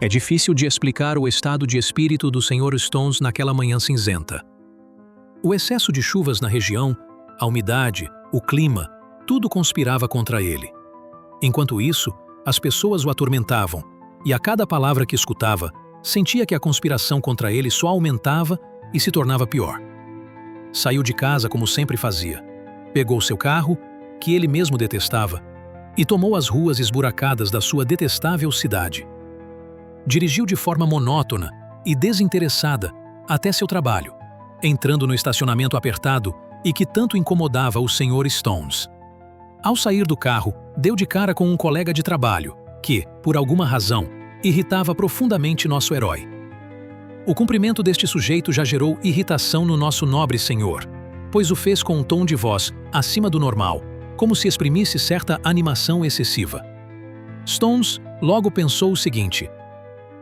É difícil de explicar o estado de espírito do Sr. Stones naquela manhã cinzenta. O excesso de chuvas na região, a umidade, o clima, tudo conspirava contra ele. Enquanto isso, as pessoas o atormentavam, e a cada palavra que escutava, sentia que a conspiração contra ele só aumentava e se tornava pior. Saiu de casa como sempre fazia. Pegou seu carro, que ele mesmo detestava, e tomou as ruas esburacadas da sua detestável cidade. Dirigiu de forma monótona e desinteressada até seu trabalho, entrando no estacionamento apertado e que tanto incomodava o Sr. Stones. Ao sair do carro, deu de cara com um colega de trabalho, que, por alguma razão, irritava profundamente nosso herói. O cumprimento deste sujeito já gerou irritação no nosso nobre senhor, pois o fez com um tom de voz acima do normal, como se exprimisse certa animação excessiva. Stones logo pensou o seguinte: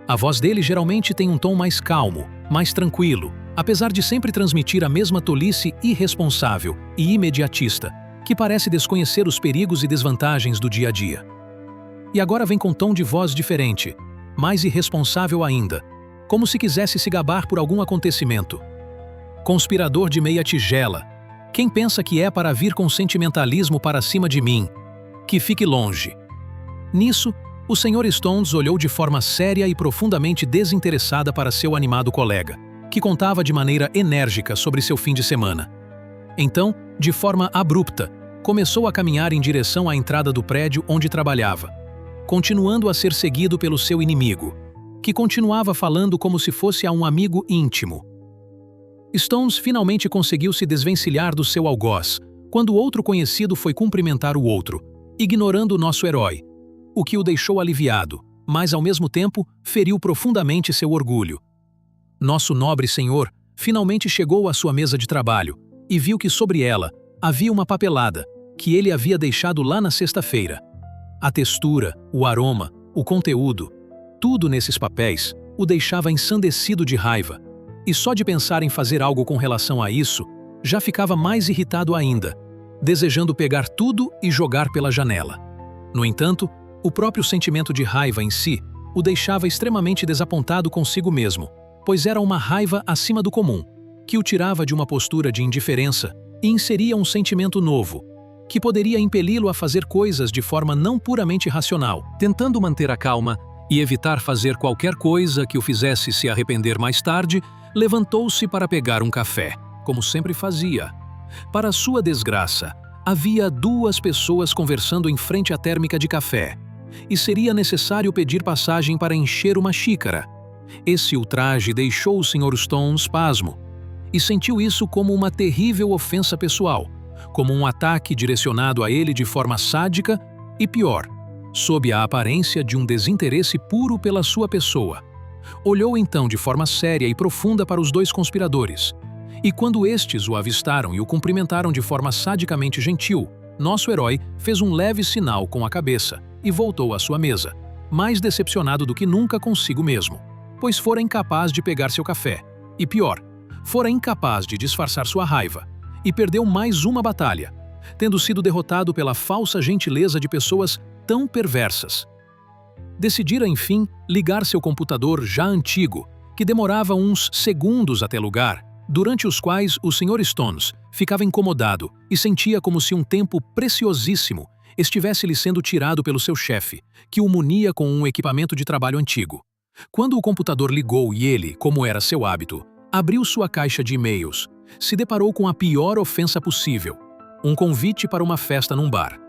a voz dele geralmente tem um tom mais calmo, mais tranquilo, apesar de sempre transmitir a mesma tolice irresponsável e imediatista, que parece desconhecer os perigos e desvantagens do dia a dia. E agora vem com tom de voz diferente, mais irresponsável ainda, como se quisesse se gabar por algum acontecimento. Conspirador de meia tigela, quem pensa que é para vir com sentimentalismo para cima de mim? Que fique longe. Nisso, o Sr. Stones olhou de forma séria e profundamente desinteressada para seu animado colega, que contava de maneira enérgica sobre seu fim de semana. Então, de forma abrupta, começou a caminhar em direção à entrada do prédio onde trabalhava, continuando a ser seguido pelo seu inimigo, que continuava falando como se fosse a um amigo íntimo. Stones finalmente conseguiu se desvencilhar do seu algoz, quando outro conhecido foi cumprimentar o outro, ignorando o nosso herói, o que o deixou aliviado, mas ao mesmo tempo feriu profundamente seu orgulho. Nosso nobre senhor finalmente chegou à sua mesa de trabalho e viu que sobre ela havia uma papelada que ele havia deixado lá na sexta-feira. A textura, o aroma, o conteúdo, tudo nesses papéis o deixava ensandecido de raiva, e só de pensar em fazer algo com relação a isso, já ficava mais irritado ainda, desejando pegar tudo e jogar pela janela. No entanto, o próprio sentimento de raiva em si o deixava extremamente desapontado consigo mesmo, pois era uma raiva acima do comum, que o tirava de uma postura de indiferença e inseria um sentimento novo, que poderia impeli-lo a fazer coisas de forma não puramente racional, tentando manter a calma e evitar fazer qualquer coisa que o fizesse se arrepender mais tarde. Levantou-se para pegar um café, como sempre fazia. Para sua desgraça, havia duas pessoas conversando em frente à térmica de café, e seria necessário pedir passagem para encher uma xícara. Esse ultraje deixou o Sr. Stones pasmo, e sentiu isso como uma terrível ofensa pessoal, como um ataque direcionado a ele de forma sádica e pior, sob a aparência de um desinteresse puro pela sua pessoa. Olhou então de forma séria e profunda para os dois conspiradores, e quando estes o avistaram e o cumprimentaram de forma sadicamente gentil, nosso herói fez um leve sinal com a cabeça e voltou à sua mesa, mais decepcionado do que nunca consigo mesmo, pois fora incapaz de pegar seu café, e pior, fora incapaz de disfarçar sua raiva, e perdeu mais uma batalha, tendo sido derrotado pela falsa gentileza de pessoas tão perversas. Decidira, enfim, ligar seu computador já antigo, que demorava uns segundos até lugar, durante os quais o Sr. Stones ficava incomodado e sentia como se um tempo preciosíssimo estivesse lhe sendo tirado pelo seu chefe, que o munia com um equipamento de trabalho antigo. Quando o computador ligou e ele, como era seu hábito, abriu sua caixa de e-mails, se deparou com a pior ofensa possível: um convite para uma festa num bar.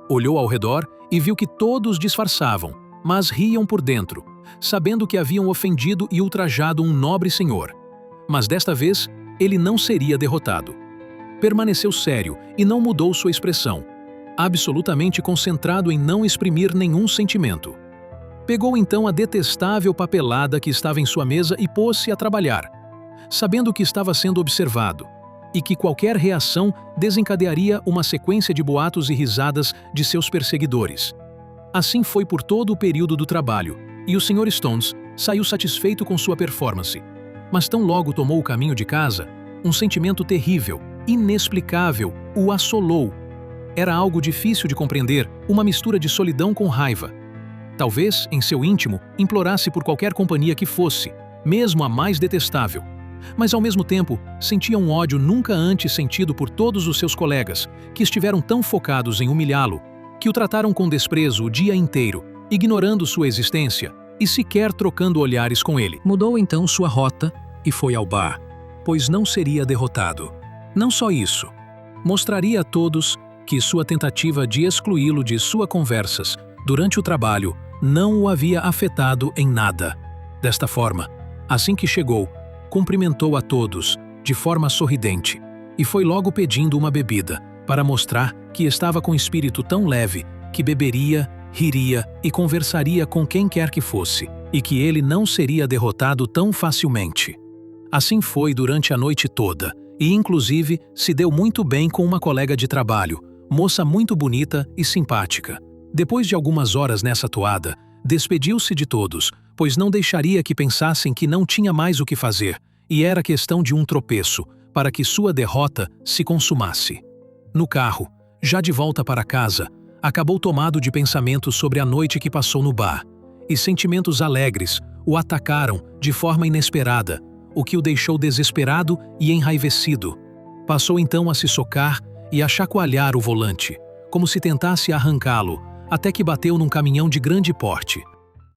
Olhou ao redor e viu que todos disfarçavam, mas riam por dentro, sabendo que haviam ofendido e ultrajado um nobre senhor. Mas desta vez, ele não seria derrotado. Permaneceu sério e não mudou sua expressão, absolutamente concentrado em não exprimir nenhum sentimento. Pegou então a detestável papelada que estava em sua mesa e pôs-se a trabalhar, sabendo que estava sendo observado, e que qualquer reação desencadearia uma sequência de boatos e risadas de seus perseguidores. Assim foi por todo o período do trabalho, e o Sr. Stones saiu satisfeito com sua performance. Mas tão logo tomou o caminho de casa, um sentimento terrível, inexplicável, o assolou. Era algo difícil de compreender, uma mistura de solidão com raiva. Talvez, em seu íntimo, implorasse por qualquer companhia que fosse, mesmo a mais detestável. Mas, ao mesmo tempo, sentia um ódio nunca antes sentido por todos os seus colegas, que estiveram tão focados em humilhá-lo, que o trataram com desprezo o dia inteiro, ignorando sua existência e sequer trocando olhares com ele. Mudou então sua rota e foi ao bar, pois não seria derrotado. Não só isso, mostraria a todos que sua tentativa de excluí-lo de suas conversas durante o trabalho não o havia afetado em nada. Desta forma, assim que chegou, cumprimentou a todos de forma sorridente e foi logo pedindo uma bebida para mostrar que estava com espírito tão leve que beberia, riria e conversaria com quem quer que fosse, e que ele não seria derrotado tão facilmente. Assim foi durante a noite toda, e inclusive se deu muito bem com uma colega de trabalho, moça muito bonita e simpática. Depois de algumas horas nessa toada, despediu-se de todos, pois não deixaria que pensassem que não tinha mais o que fazer, e era questão de um tropeço, para que sua derrota se consumasse. No carro, já de volta para casa, acabou tomado de pensamentos sobre a noite que passou no bar, e sentimentos alegres o atacaram de forma inesperada, o que o deixou desesperado e enraivecido. Passou então a se socar e a chacoalhar o volante, como se tentasse arrancá-lo, até que bateu num caminhão de grande porte.